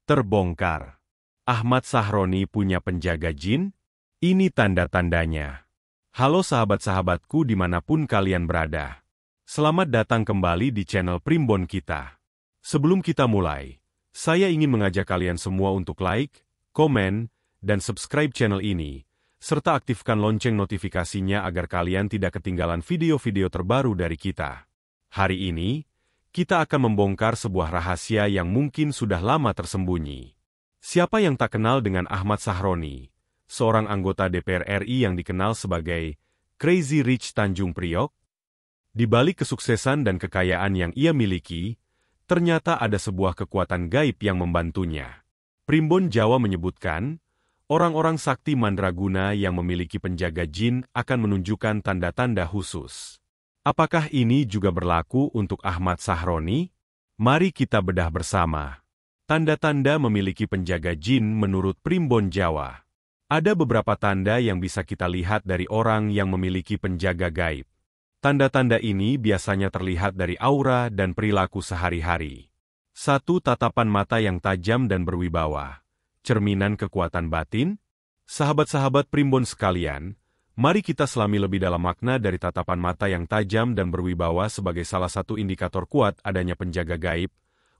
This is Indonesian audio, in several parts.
Terbongkar. Ahmad Sahroni punya penjaga jin? Ini tanda-tandanya. Halo sahabat-sahabatku dimanapun kalian berada. Selamat datang kembali di channel Primbon kita. Sebelum kita mulai, saya ingin mengajak kalian semua untuk like, komen, dan subscribe channel ini, serta aktifkan lonceng notifikasinya agar kalian tidak ketinggalan video-video terbaru dari kita. Hari ini, kita akan membongkar sebuah rahasia yang mungkin sudah lama tersembunyi. Siapa yang tak kenal dengan Ahmad Sahroni, seorang anggota DPR RI yang dikenal sebagai Crazy Rich Tanjung Priok? Di balik kesuksesan dan kekayaan yang ia miliki, ternyata ada sebuah kekuatan gaib yang membantunya. Primbon Jawa menyebutkan, orang-orang sakti mandraguna yang memiliki penjaga jin akan menunjukkan tanda-tanda khusus. Apakah ini juga berlaku untuk Ahmad Sahroni? Mari kita bedah bersama. Tanda-tanda memiliki penjaga jin menurut Primbon Jawa. Ada beberapa tanda yang bisa kita lihat dari orang yang memiliki penjaga gaib. Tanda-tanda ini biasanya terlihat dari aura dan perilaku sehari-hari. 1. Tatapan mata yang tajam dan berwibawa. Cerminan kekuatan batin? Sahabat-sahabat Primbon sekalian, mari kita selami lebih dalam makna dari tatapan mata yang tajam dan berwibawa sebagai salah satu indikator kuat adanya penjaga gaib,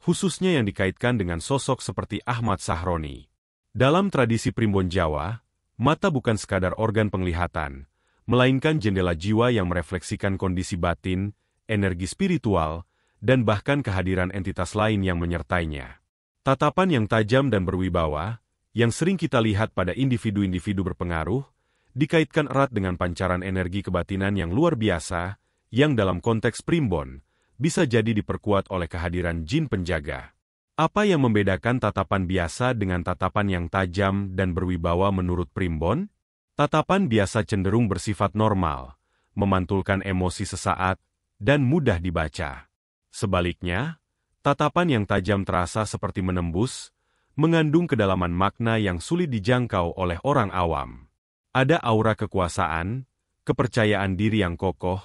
khususnya yang dikaitkan dengan sosok seperti Ahmad Sahroni. Dalam tradisi Primbon Jawa, mata bukan sekadar organ penglihatan, melainkan jendela jiwa yang merefleksikan kondisi batin, energi spiritual, dan bahkan kehadiran entitas lain yang menyertainya. Tatapan yang tajam dan berwibawa, yang sering kita lihat pada individu-individu berpengaruh, dikaitkan erat dengan pancaran energi kebatinan yang luar biasa, yang dalam konteks Primbon, bisa jadi diperkuat oleh kehadiran jin penjaga. Apa yang membedakan tatapan biasa dengan tatapan yang tajam dan berwibawa menurut Primbon? Tatapan biasa cenderung bersifat normal, memantulkan emosi sesaat, dan mudah dibaca. Sebaliknya, tatapan yang tajam terasa seperti menembus, mengandung kedalaman makna yang sulit dijangkau oleh orang awam. Ada aura kekuasaan, kepercayaan diri yang kokoh,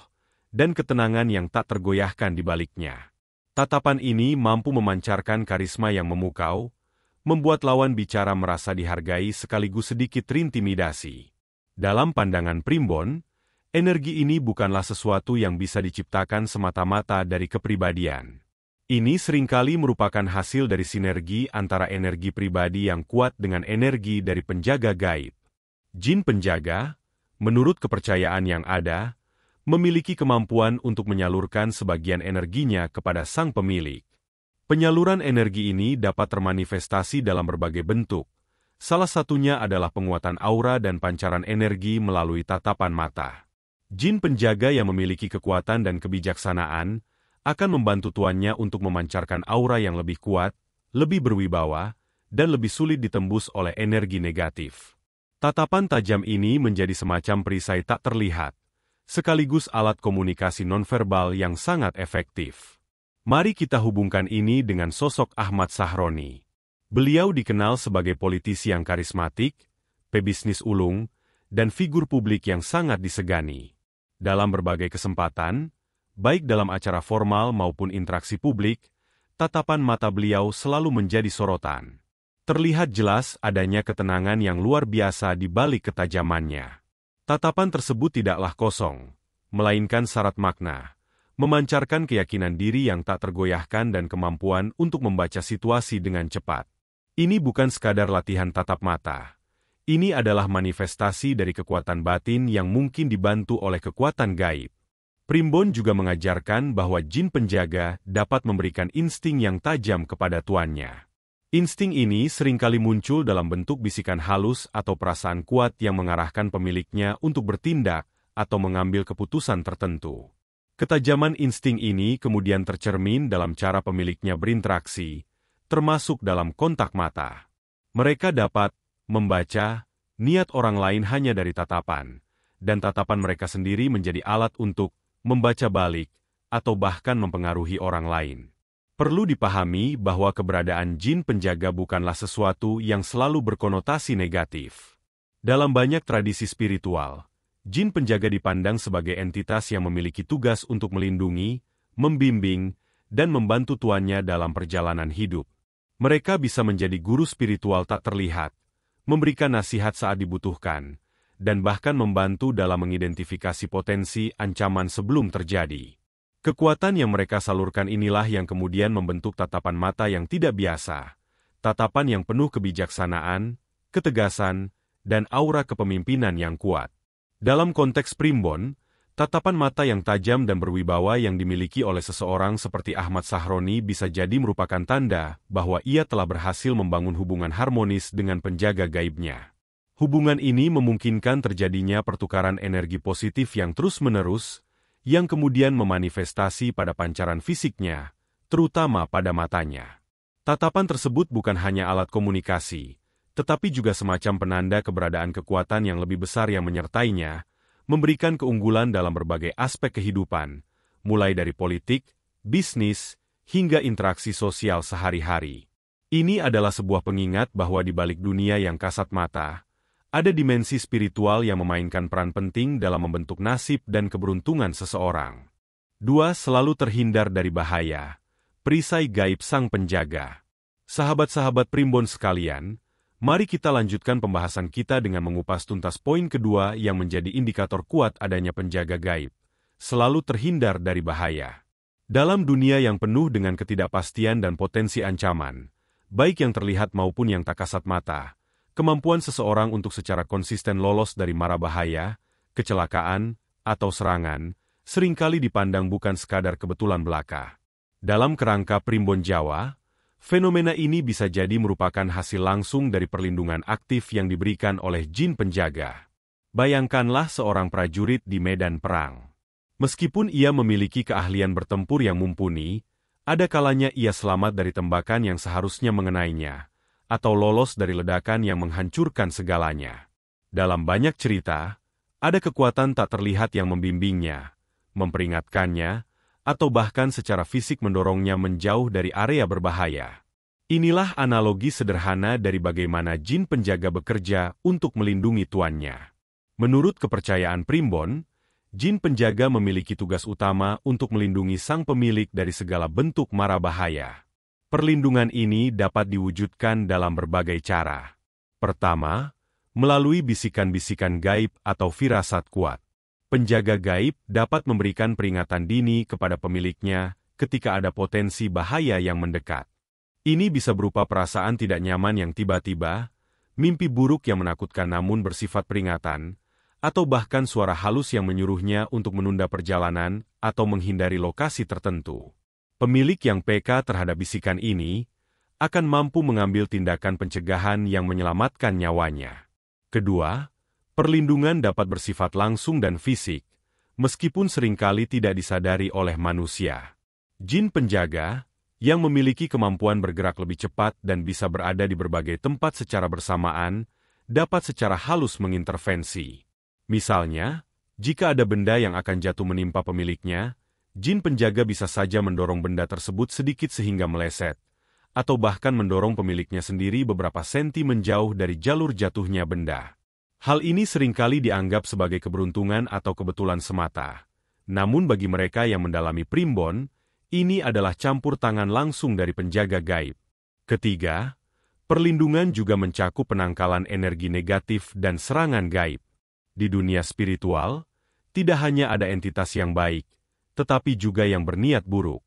dan ketenangan yang tak tergoyahkan di baliknya. Tatapan ini mampu memancarkan karisma yang memukau, membuat lawan bicara merasa dihargai sekaligus sedikit terintimidasi. Dalam pandangan Primbon, energi ini bukanlah sesuatu yang bisa diciptakan semata-mata dari kepribadian. Ini seringkali merupakan hasil dari sinergi antara energi pribadi yang kuat dengan energi dari penjaga gaib. Jin penjaga, menurut kepercayaan yang ada, memiliki kemampuan untuk menyalurkan sebagian energinya kepada sang pemilik. Penyaluran energi ini dapat termanifestasi dalam berbagai bentuk. Salah satunya adalah penguatan aura dan pancaran energi melalui tatapan mata. Jin penjaga yang memiliki kekuatan dan kebijaksanaan akan membantu tuannya untuk memancarkan aura yang lebih kuat, lebih berwibawa, dan lebih sulit ditembus oleh energi negatif. Tatapan tajam ini menjadi semacam perisai tak terlihat, sekaligus alat komunikasi nonverbal yang sangat efektif. Mari kita hubungkan ini dengan sosok Ahmad Sahroni. Beliau dikenal sebagai politisi yang karismatik, pebisnis ulung, dan figur publik yang sangat disegani. Dalam berbagai kesempatan, baik dalam acara formal maupun interaksi publik, tatapan mata beliau selalu menjadi sorotan. Terlihat jelas adanya ketenangan yang luar biasa di balik ketajamannya. Tatapan tersebut tidaklah kosong, melainkan syarat makna, memancarkan keyakinan diri yang tak tergoyahkan dan kemampuan untuk membaca situasi dengan cepat. Ini bukan sekadar latihan tatap mata. Ini adalah manifestasi dari kekuatan batin yang mungkin dibantu oleh kekuatan gaib. Primbon juga mengajarkan bahwa jin penjaga dapat memberikan insting yang tajam kepada tuannya. Insting ini seringkali muncul dalam bentuk bisikan halus atau perasaan kuat yang mengarahkan pemiliknya untuk bertindak atau mengambil keputusan tertentu. Ketajaman insting ini kemudian tercermin dalam cara pemiliknya berinteraksi, termasuk dalam kontak mata. Mereka dapat membaca niat orang lain hanya dari tatapan, dan tatapan mereka sendiri menjadi alat untuk membaca balik atau bahkan mempengaruhi orang lain. Perlu dipahami bahwa keberadaan jin penjaga bukanlah sesuatu yang selalu berkonotasi negatif. Dalam banyak tradisi spiritual, jin penjaga dipandang sebagai entitas yang memiliki tugas untuk melindungi, membimbing, dan membantu tuannya dalam perjalanan hidup. Mereka bisa menjadi guru spiritual tak terlihat, memberikan nasihat saat dibutuhkan, dan bahkan membantu dalam mengidentifikasi potensi ancaman sebelum terjadi. Kekuatan yang mereka salurkan inilah yang kemudian membentuk tatapan mata yang tidak biasa, tatapan yang penuh kebijaksanaan, ketegasan, dan aura kepemimpinan yang kuat. Dalam konteks primbon, tatapan mata yang tajam dan berwibawa yang dimiliki oleh seseorang seperti Ahmad Sahroni bisa jadi merupakan tanda bahwa ia telah berhasil membangun hubungan harmonis dengan penjaga gaibnya. Hubungan ini memungkinkan terjadinya pertukaran energi positif yang terus-menerus, yang kemudian memanifestasi pada pancaran fisiknya, terutama pada matanya. Tatapan tersebut bukan hanya alat komunikasi, tetapi juga semacam penanda keberadaan kekuatan yang lebih besar yang menyertainya, memberikan keunggulan dalam berbagai aspek kehidupan, mulai dari politik, bisnis, hingga interaksi sosial sehari-hari. Ini adalah sebuah pengingat bahwa di balik dunia yang kasat mata, ada dimensi spiritual yang memainkan peran penting dalam membentuk nasib dan keberuntungan seseorang. 2. Selalu terhindar dari bahaya. Perisai gaib sang penjaga. Sahabat-sahabat primbon sekalian, mari kita lanjutkan pembahasan kita dengan mengupas tuntas poin kedua yang menjadi indikator kuat adanya penjaga gaib. Selalu terhindar dari bahaya. Dalam dunia yang penuh dengan ketidakpastian dan potensi ancaman, baik yang terlihat maupun yang tak kasat mata, kemampuan seseorang untuk secara konsisten lolos dari mara bahaya, kecelakaan, atau serangan, seringkali dipandang bukan sekadar kebetulan belaka. Dalam kerangka primbon Jawa, fenomena ini bisa jadi merupakan hasil langsung dari perlindungan aktif yang diberikan oleh jin penjaga. Bayangkanlah seorang prajurit di medan perang. Meskipun ia memiliki keahlian bertempur yang mumpuni, ada kalanya ia selamat dari tembakan yang seharusnya mengenainya, atau lolos dari ledakan yang menghancurkan segalanya. Dalam banyak cerita, ada kekuatan tak terlihat yang membimbingnya, memperingatkannya, atau bahkan secara fisik mendorongnya menjauh dari area berbahaya. Inilah analogi sederhana dari bagaimana jin penjaga bekerja untuk melindungi tuannya. Menurut kepercayaan primbon, jin penjaga memiliki tugas utama untuk melindungi sang pemilik dari segala bentuk mara bahaya. Perlindungan ini dapat diwujudkan dalam berbagai cara. Pertama, melalui bisikan-bisikan gaib atau firasat kuat. Penjaga gaib dapat memberikan peringatan dini kepada pemiliknya ketika ada potensi bahaya yang mendekat. Ini bisa berupa perasaan tidak nyaman yang tiba-tiba, mimpi buruk yang menakutkan namun bersifat peringatan, atau bahkan suara halus yang menyuruhnya untuk menunda perjalanan atau menghindari lokasi tertentu. Pemilik yang peka terhadap bisikan ini akan mampu mengambil tindakan pencegahan yang menyelamatkan nyawanya. Kedua, perlindungan dapat bersifat langsung dan fisik, meskipun seringkali tidak disadari oleh manusia. Jin penjaga, yang memiliki kemampuan bergerak lebih cepat dan bisa berada di berbagai tempat secara bersamaan, dapat secara halus mengintervensi. Misalnya, jika ada benda yang akan jatuh menimpa pemiliknya, jin penjaga bisa saja mendorong benda tersebut sedikit sehingga meleset, atau bahkan mendorong pemiliknya sendiri beberapa senti menjauh dari jalur jatuhnya benda. Hal ini seringkali dianggap sebagai keberuntungan atau kebetulan semata. Namun bagi mereka yang mendalami primbon, ini adalah campur tangan langsung dari penjaga gaib. Ketiga, perlindungan juga mencakup penangkalan energi negatif dan serangan gaib. Di dunia spiritual, tidak hanya ada entitas yang baik, tetapi juga yang berniat buruk.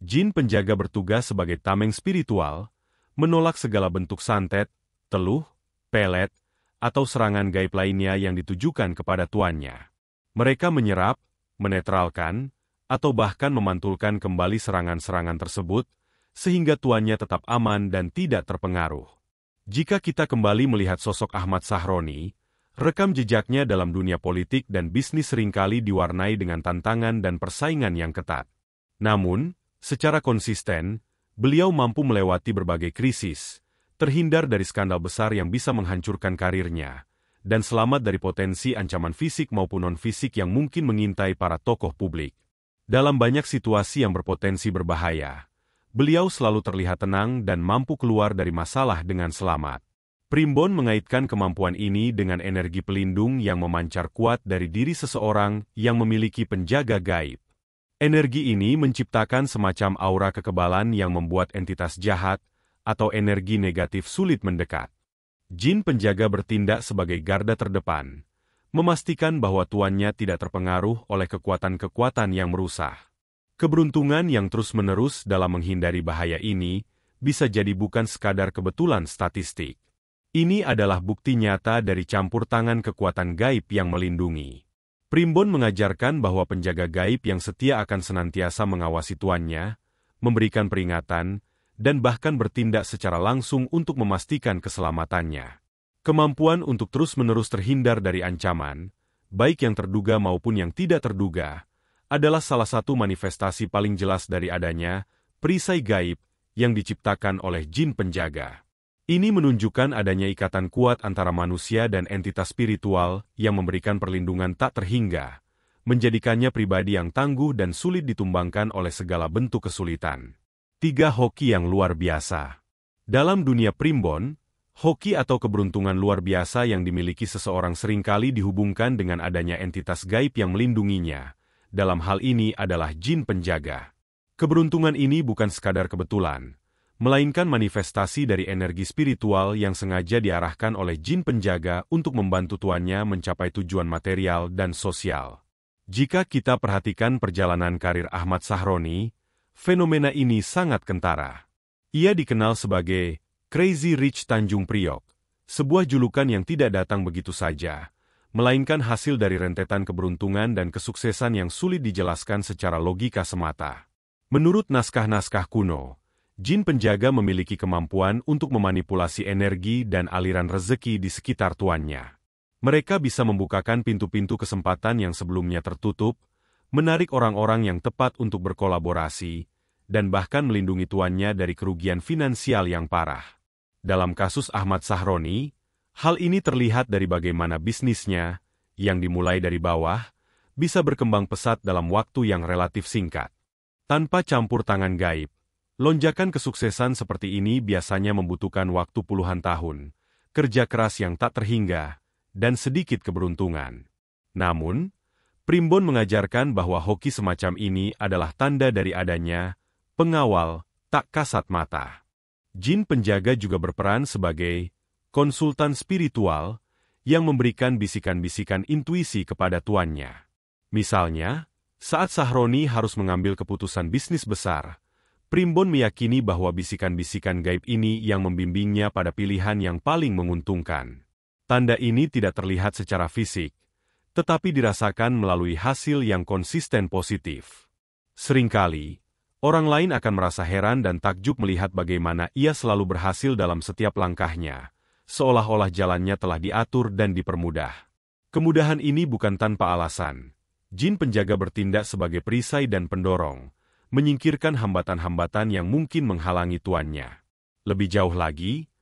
Jin penjaga bertugas sebagai tameng spiritual, menolak segala bentuk santet, teluh, pelet, atau serangan gaib lainnya yang ditujukan kepada tuannya. Mereka menyerap, menetralkan, atau bahkan memantulkan kembali serangan-serangan tersebut, sehingga tuannya tetap aman dan tidak terpengaruh. Jika kita kembali melihat sosok Ahmad Sahroni, rekam jejaknya dalam dunia politik dan bisnis seringkali diwarnai dengan tantangan dan persaingan yang ketat. Namun, secara konsisten, beliau mampu melewati berbagai krisis, terhindar dari skandal besar yang bisa menghancurkan karirnya, dan selamat dari potensi ancaman fisik maupun non-fisik yang mungkin mengintai para tokoh publik. Dalam banyak situasi yang berpotensi berbahaya, beliau selalu terlihat tenang dan mampu keluar dari masalah dengan selamat. Primbon mengaitkan kemampuan ini dengan energi pelindung yang memancar kuat dari diri seseorang yang memiliki penjaga gaib. Energi ini menciptakan semacam aura kekebalan yang membuat entitas jahat atau energi negatif sulit mendekat. Jin penjaga bertindak sebagai garda terdepan, memastikan bahwa tuannya tidak terpengaruh oleh kekuatan-kekuatan yang merusak. Keberuntungan yang terus-menerus dalam menghindari bahaya ini bisa jadi bukan sekadar kebetulan statistik. Ini adalah bukti nyata dari campur tangan kekuatan gaib yang melindungi. Primbon mengajarkan bahwa penjaga gaib yang setia akan senantiasa mengawasi tuannya, memberikan peringatan, dan bahkan bertindak secara langsung untuk memastikan keselamatannya. Kemampuan untuk terus-menerus terhindar dari ancaman, baik yang terduga maupun yang tidak terduga, adalah salah satu manifestasi paling jelas dari adanya perisai gaib yang diciptakan oleh jin penjaga. Ini menunjukkan adanya ikatan kuat antara manusia dan entitas spiritual yang memberikan perlindungan tak terhingga, menjadikannya pribadi yang tangguh dan sulit ditumbangkan oleh segala bentuk kesulitan. 3. Hoki yang luar biasa. Dalam dunia primbon, hoki atau keberuntungan luar biasa yang dimiliki seseorang seringkali dihubungkan dengan adanya entitas gaib yang melindunginya. Dalam hal ini adalah jin penjaga. Keberuntungan ini bukan sekadar kebetulan, melainkan manifestasi dari energi spiritual yang sengaja diarahkan oleh jin penjaga untuk membantu tuannya mencapai tujuan material dan sosial. Jika kita perhatikan perjalanan karir Ahmad Sahroni, fenomena ini sangat kentara. Ia dikenal sebagai Crazy Rich Tanjung Priok, sebuah julukan yang tidak datang begitu saja, melainkan hasil dari rentetan keberuntungan dan kesuksesan yang sulit dijelaskan secara logika semata. Menurut naskah-naskah kuno, jin penjaga memiliki kemampuan untuk memanipulasi energi dan aliran rezeki di sekitar tuannya. Mereka bisa membukakan pintu-pintu kesempatan yang sebelumnya tertutup, menarik orang-orang yang tepat untuk berkolaborasi, dan bahkan melindungi tuannya dari kerugian finansial yang parah. Dalam kasus Ahmad Sahroni, hal ini terlihat dari bagaimana bisnisnya, yang dimulai dari bawah, bisa berkembang pesat dalam waktu yang relatif singkat. Tanpa campur tangan gaib, lonjakan kesuksesan seperti ini biasanya membutuhkan waktu puluhan tahun, kerja keras yang tak terhingga, dan sedikit keberuntungan. Namun, Primbon mengajarkan bahwa hoki semacam ini adalah tanda dari adanya pengawal tak kasat mata. Jin penjaga juga berperan sebagai konsultan spiritual yang memberikan bisikan-bisikan intuisi kepada tuannya. Misalnya, saat Sahroni harus mengambil keputusan bisnis besar, Primbon meyakini bahwa bisikan-bisikan gaib ini yang membimbingnya pada pilihan yang paling menguntungkan. Tanda ini tidak terlihat secara fisik, tetapi dirasakan melalui hasil yang konsisten positif. Seringkali, orang lain akan merasa heran dan takjub melihat bagaimana ia selalu berhasil dalam setiap langkahnya, seolah-olah jalannya telah diatur dan dipermudah. Kemudahan ini bukan tanpa alasan. Jin penjaga bertindak sebagai perisai dan pendorong, menyingkirkan hambatan-hambatan yang mungkin menghalangi tuannya. Lebih jauh lagi,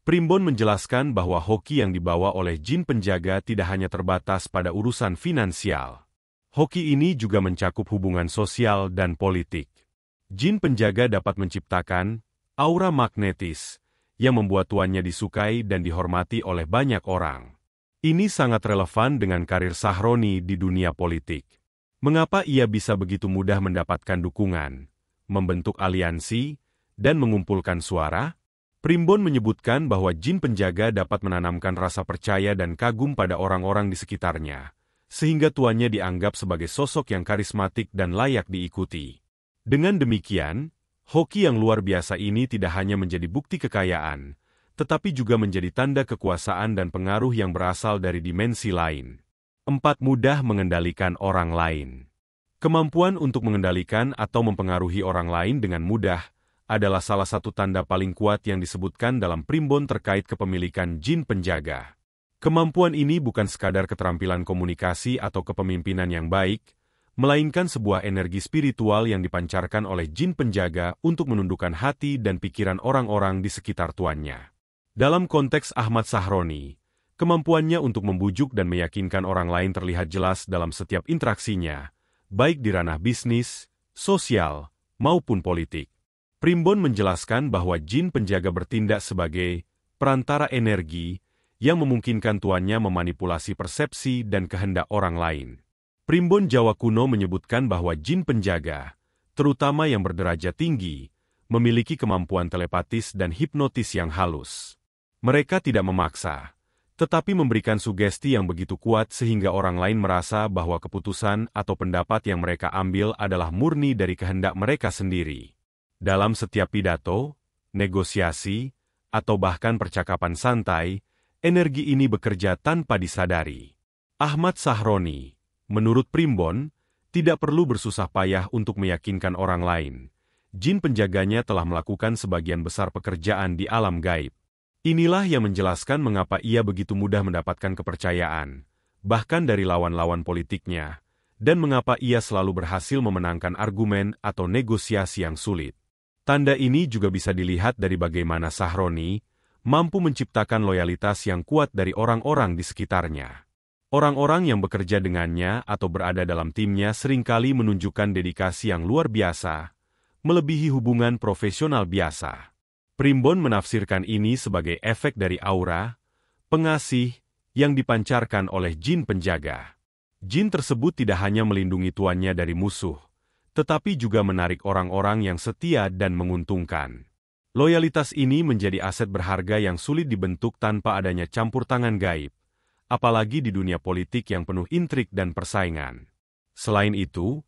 Primbon menjelaskan bahwa hoki yang dibawa oleh jin penjaga tidak hanya terbatas pada urusan finansial. Hoki ini juga mencakup hubungan sosial dan politik. Jin penjaga dapat menciptakan aura magnetis yang membuat tuannya disukai dan dihormati oleh banyak orang. Ini sangat relevan dengan karir Sahroni di dunia politik. Mengapa ia bisa begitu mudah mendapatkan dukungan, membentuk aliansi, dan mengumpulkan suara? Primbon menyebutkan bahwa jin penjaga dapat menanamkan rasa percaya dan kagum pada orang-orang di sekitarnya, sehingga tuannya dianggap sebagai sosok yang karismatik dan layak diikuti. Dengan demikian, hoki yang luar biasa ini tidak hanya menjadi bukti kekayaan, tetapi juga menjadi tanda kekuasaan dan pengaruh yang berasal dari dimensi lain. 4. Mudah mengendalikan orang lain. Kemampuan untuk mengendalikan atau mempengaruhi orang lain dengan mudah adalah salah satu tanda paling kuat yang disebutkan dalam Primbon terkait kepemilikan jin penjaga. Kemampuan ini bukan sekadar keterampilan komunikasi atau kepemimpinan yang baik, melainkan sebuah energi spiritual yang dipancarkan oleh jin penjaga untuk menundukkan hati dan pikiran orang-orang di sekitar tuannya. Dalam konteks Ahmad Sahroni, kemampuannya untuk membujuk dan meyakinkan orang lain terlihat jelas dalam setiap interaksinya, baik di ranah bisnis, sosial, maupun politik. Primbon menjelaskan bahwa jin penjaga bertindak sebagai perantara energi yang memungkinkan tuannya memanipulasi persepsi dan kehendak orang lain. Primbon Jawa kuno menyebutkan bahwa jin penjaga, terutama yang berderajat tinggi, memiliki kemampuan telepatis dan hipnotis yang halus. Mereka tidak memaksa, tetapi memberikan sugesti yang begitu kuat sehingga orang lain merasa bahwa keputusan atau pendapat yang mereka ambil adalah murni dari kehendak mereka sendiri. Dalam setiap pidato, negosiasi, atau bahkan percakapan santai, energi ini bekerja tanpa disadari. Ahmad Sahroni, menurut Primbon, tidak perlu bersusah payah untuk meyakinkan orang lain. Jin penjaganya telah melakukan sebagian besar pekerjaan di alam gaib. Inilah yang menjelaskan mengapa ia begitu mudah mendapatkan kepercayaan, bahkan dari lawan-lawan politiknya, dan mengapa ia selalu berhasil memenangkan argumen atau negosiasi yang sulit. Tanda ini juga bisa dilihat dari bagaimana Sahroni mampu menciptakan loyalitas yang kuat dari orang-orang di sekitarnya. Orang-orang yang bekerja dengannya atau berada dalam timnya seringkali menunjukkan dedikasi yang luar biasa, melebihi hubungan profesional biasa. Primbon menafsirkan ini sebagai efek dari aura, pengasih, yang dipancarkan oleh jin penjaga. Jin tersebut tidak hanya melindungi tuannya dari musuh, tetapi juga menarik orang-orang yang setia dan menguntungkan. Loyalitas ini menjadi aset berharga yang sulit dibentuk tanpa adanya campur tangan gaib, apalagi di dunia politik yang penuh intrik dan persaingan. Selain itu,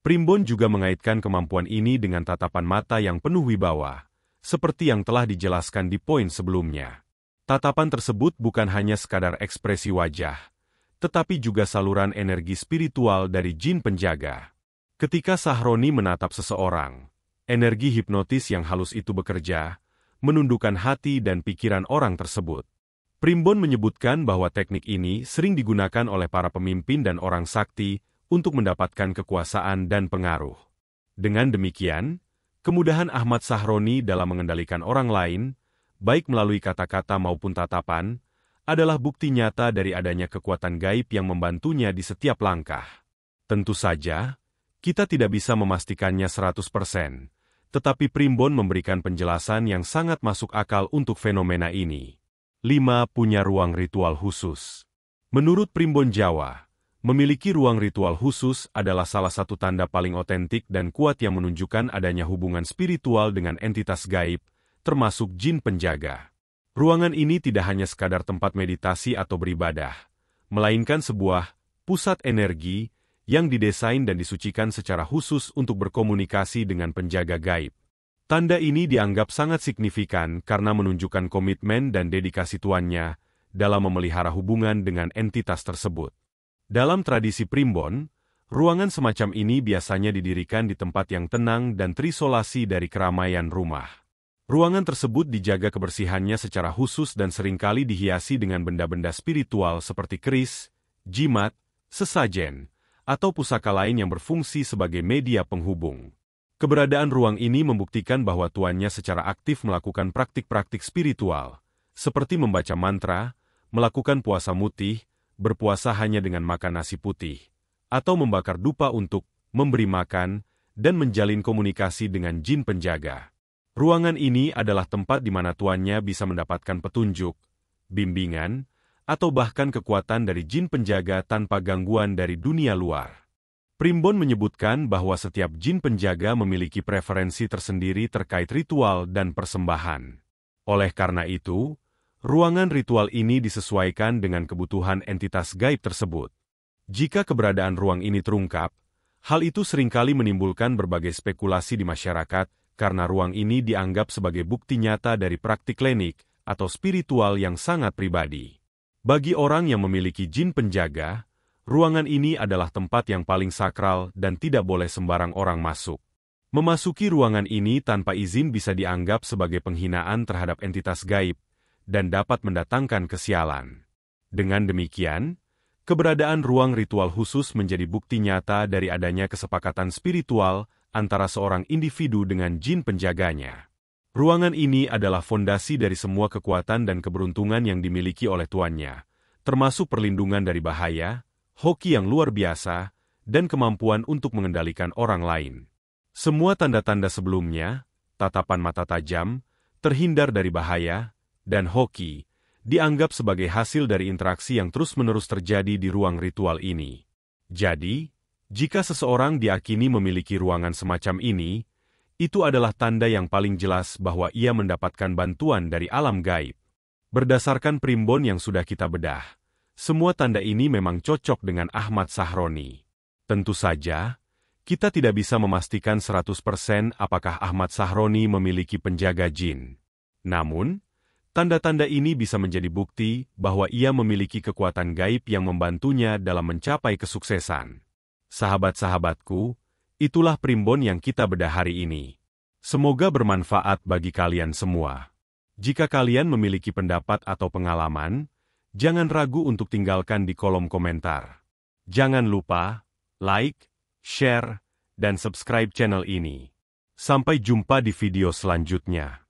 Primbon juga mengaitkan kemampuan ini dengan tatapan mata yang penuh wibawa, seperti yang telah dijelaskan di poin sebelumnya. Tatapan tersebut bukan hanya sekadar ekspresi wajah, tetapi juga saluran energi spiritual dari jin penjaga. Ketika Sahroni menatap seseorang, energi hipnotis yang halus itu bekerja, menundukkan hati dan pikiran orang tersebut. Primbon menyebutkan bahwa teknik ini sering digunakan oleh para pemimpin dan orang sakti untuk mendapatkan kekuasaan dan pengaruh. Dengan demikian, kemudahan Ahmad Sahroni dalam mengendalikan orang lain, baik melalui kata-kata maupun tatapan, adalah bukti nyata dari adanya kekuatan gaib yang membantunya di setiap langkah. Tentu saja, kita tidak bisa memastikannya 100%, tetapi Primbon memberikan penjelasan yang sangat masuk akal untuk fenomena ini. 5. Punya ruang ritual khusus. Menurut Primbon Jawa, memiliki ruang ritual khusus adalah salah satu tanda paling otentik dan kuat yang menunjukkan adanya hubungan spiritual dengan entitas gaib, termasuk jin penjaga. Ruangan ini tidak hanya sekadar tempat meditasi atau beribadah, melainkan sebuah pusat energi yang didesain dan disucikan secara khusus untuk berkomunikasi dengan penjaga gaib. Tanda ini dianggap sangat signifikan karena menunjukkan komitmen dan dedikasi tuannya dalam memelihara hubungan dengan entitas tersebut. Dalam tradisi Primbon, ruangan semacam ini biasanya didirikan di tempat yang tenang dan terisolasi dari keramaian rumah. Ruangan tersebut dijaga kebersihannya secara khusus dan seringkali dihiasi dengan benda-benda spiritual seperti keris, jimat, sesajen, atau pusaka lain yang berfungsi sebagai media penghubung. Keberadaan ruang ini membuktikan bahwa tuannya secara aktif melakukan praktik-praktik spiritual, seperti membaca mantra, melakukan puasa mutih, berpuasa hanya dengan makan nasi putih, atau membakar dupa untuk memberi makan dan menjalin komunikasi dengan jin penjaga. Ruangan ini adalah tempat di mana tuannya bisa mendapatkan petunjuk, bimbingan, atau bahkan kekuatan dari jin penjaga tanpa gangguan dari dunia luar. Primbon menyebutkan bahwa setiap jin penjaga memiliki preferensi tersendiri terkait ritual dan persembahan. Oleh karena itu, ruangan ritual ini disesuaikan dengan kebutuhan entitas gaib tersebut. Jika keberadaan ruang ini terungkap, hal itu seringkali menimbulkan berbagai spekulasi di masyarakat karena ruang ini dianggap sebagai bukti nyata dari praktik klinik atau spiritual yang sangat pribadi. Bagi orang yang memiliki jin penjaga, ruangan ini adalah tempat yang paling sakral dan tidak boleh sembarang orang masuk. Memasuki ruangan ini tanpa izin bisa dianggap sebagai penghinaan terhadap entitas gaib dan dapat mendatangkan kesialan. Dengan demikian, keberadaan ruang ritual khusus menjadi bukti nyata dari adanya kesepakatan spiritual antara seorang individu dengan jin penjaganya. Ruangan ini adalah fondasi dari semua kekuatan dan keberuntungan yang dimiliki oleh tuannya, termasuk perlindungan dari bahaya, hoki yang luar biasa, dan kemampuan untuk mengendalikan orang lain. Semua tanda-tanda sebelumnya, tatapan mata tajam, terhindar dari bahaya, dan hoki, dianggap sebagai hasil dari interaksi yang terus-menerus terjadi di ruang ritual ini. Jadi, jika seseorang diakini memiliki ruangan semacam ini, Itu adalah tanda yang paling jelas bahwa ia mendapatkan bantuan dari alam gaib. Berdasarkan primbon yang sudah kita bedah, semua tanda ini memang cocok dengan Ahmad Sahroni. Tentu saja, kita tidak bisa memastikan 100% apakah Ahmad Sahroni memiliki penjaga jin. Namun, tanda-tanda ini bisa menjadi bukti bahwa ia memiliki kekuatan gaib yang membantunya dalam mencapai kesuksesan. Sahabat-sahabatku, itulah primbon yang kita bedah hari ini. Semoga bermanfaat bagi kalian semua. Jika kalian memiliki pendapat atau pengalaman, jangan ragu untuk tinggalkan di kolom komentar. Jangan lupa like, share, dan subscribe channel ini. Sampai jumpa di video selanjutnya.